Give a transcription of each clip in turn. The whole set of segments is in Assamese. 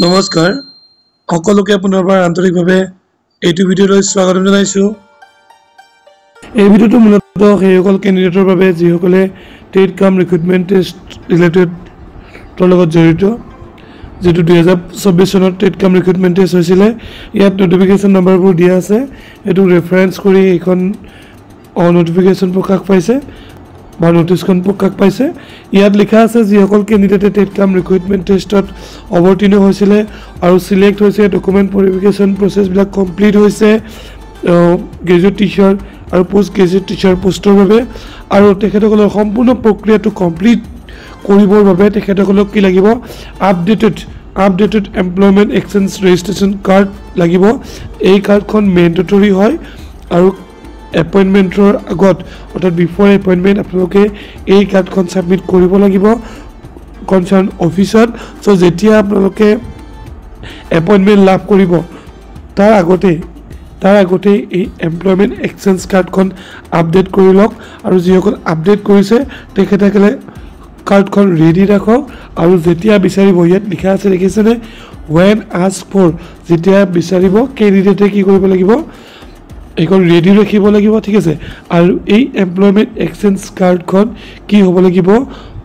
নমস্কাৰ সকলোকে পুনৰবাৰ আন্তৰিকভাৱে এইটো ভিডিঅ'লৈ স্বাগতম জনাইছো। এই ভিডিঅ'টো মূলতঃ সেইসকল কেণ্ডিডেটৰ বাবে যিসকলে টেট কাম ৰিক্ৰুটমেণ্ট টেষ্ট ৰিলেটেডৰ লগত জড়িত, যেটো 2024 চনত টেট কাম ৰিক্ৰুটমেণ্ট টেষ্ট হৈছিলে। ইয়াত নটিফিকেশ্যন নম্বৰবোৰ দিয়া আছে, এটো ৰেফাৰেন্স কৰি এখন নটিফিকেশ্যন প্ৰকাশ পাইছে বা নোটিছখন প্ৰকাশ পাইছে। ইয়াত লিখা আছে যিসকল কেণ্ডিডেটে টেট কাম ৰিক্ৰুটমেণ্ট টেষ্টত অৱতীৰ্ণ হৈছিলে আৰু সিলেক্ট হৈছে, ডকুমেণ্ট ভেৰিফিকেশ্যন প্ৰচেছবিলাক কমপ্লিট হৈছে গ্ৰেজুৱেট টিচাৰ আৰু পোষ্ট গ্ৰেজুৱেট টিচাৰ পোষ্টৰ বাবে, আৰু তেখেতসকলৰ সম্পূৰ্ণ প্ৰক্ৰিয়াটো কমপ্লিট কৰিবৰ বাবে তেখেতসকলক কি লাগিব, updated employment exchange registration card লাগিব। এই কাৰ্ডখন মেণ্ডেটৰী হয় আৰু এপইণ্টমেণ্টৰ আগত অৰ্থাৎ বিফৰ এপইণ্টমেণ্ট আপোনালোকে এই কাৰ্ডখন ছাবমিট কৰিব লাগিব কনচাৰ্ণ অফিচত। চ' যেতিয়া আপোনালোকে এপইণ্টমেণ্ট লাভ কৰিব তাৰ আগতে এই এমপ্লয়মেণ্ট এক্সচেঞ্জ কাৰ্ডখন আপডেট কৰি লওক, আৰু যিসকল আপডেট কৰিছে তেখেতসকলে কাৰ্ডখন ৰেডি ৰাখক। আৰু যেতিয়া বিচাৰিব, ইয়াত লিখা আছে দেখিছেনে, when asked for, যেতিয়া বিচাৰিব কেণ্ডিডেটে কি কৰিব লাগিব, এইখন ৰেডি ৰাখিব লাগিব, ঠিক আছে। আৰু এই এমপ্লয়মেণ্ট এক্সচেঞ্জ কাৰ্ডখন কি হ'ব লাগিব,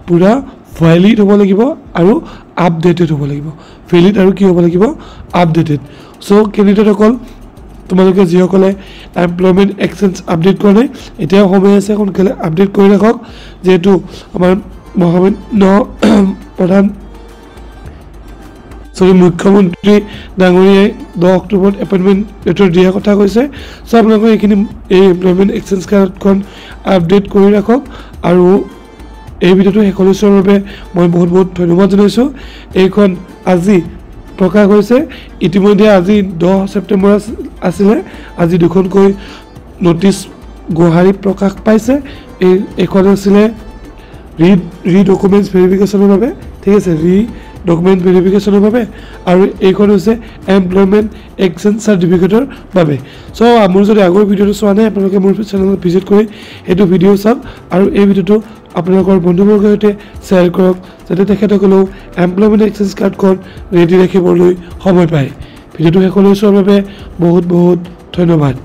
পুৰা ভেলিড হ'ব লাগিব আৰু আপডেটেড হ'ব লাগিব। ভেলিড আৰু কি হ'ব লাগিব, আপডেটেড। চ' কেণ্ডিডেটসকল তোমালোকে যিসকলে এমপ্লয়মেণ্ট এক্সচেঞ্জ আপডেট কৰা নাই, এতিয়াও সময় আছে, সোনকালে আপডেট কৰি ৰাখক, যিহেতু আমাৰ মুখ্যমন্ত্ৰী ডাঙৰীয়াই 10 অক্টোবৰত এপইণ্টমেণ্ট লেটাৰ দিয়াৰ কথা কৈছে। চ' আপোনালোকে এই এমপ্লয়মেণ্ট এক্সচেঞ্জ কাৰ্ডখন আপডেট কৰি ৰাখক। আৰু এই ভিডিঅ'টো শেষলৈ চোৱাৰ বাবে মই বহুত ধন্যবাদ জনাইছোঁ। এইখন আজি প্ৰকাশ হৈছে, ইতিমধ্যে আজি 10 ছেপ্টেম্বৰ আছিলে, আজি দুখনকৈ নটিচ গুৱাহাটীত প্ৰকাশ পাইছে। এইখন আছিলে ডকুমেণ্টছ ভেৰিফিকেশ্যনৰ বাবে, ঠিক আছে, ডকুমেণ্ট ভেৰিফিকেশ্যনৰ বাবে, আৰু এইখন হৈছে এমপ্লয়মেণ্ট এক্সচেঞ্জ চাৰ্টিফিকেটৰ বাবে। চ' মোৰ যদি আগৰ ভিডিঅ'টো চোৱা নাই, আপোনালোকে মোৰ চেনেলত ভিজিট কৰি সেইটো ভিডিঅ' চাওক, আৰু এই ভিডিঅ'টো আপোনালোকৰ বন্ধুবৰ্গৰ সৈতে শ্বেয়াৰ কৰক, যাতে তেখেতসকলেও এমপ্লয়মেণ্ট এক্সচেঞ্জ কাৰ্ডখন ৰেডি ৰাখিবলৈ সময় পায়। ভিডিঅ'টো শেষলৈ চোৱাৰ বাবে বহুত ধন্যবাদ।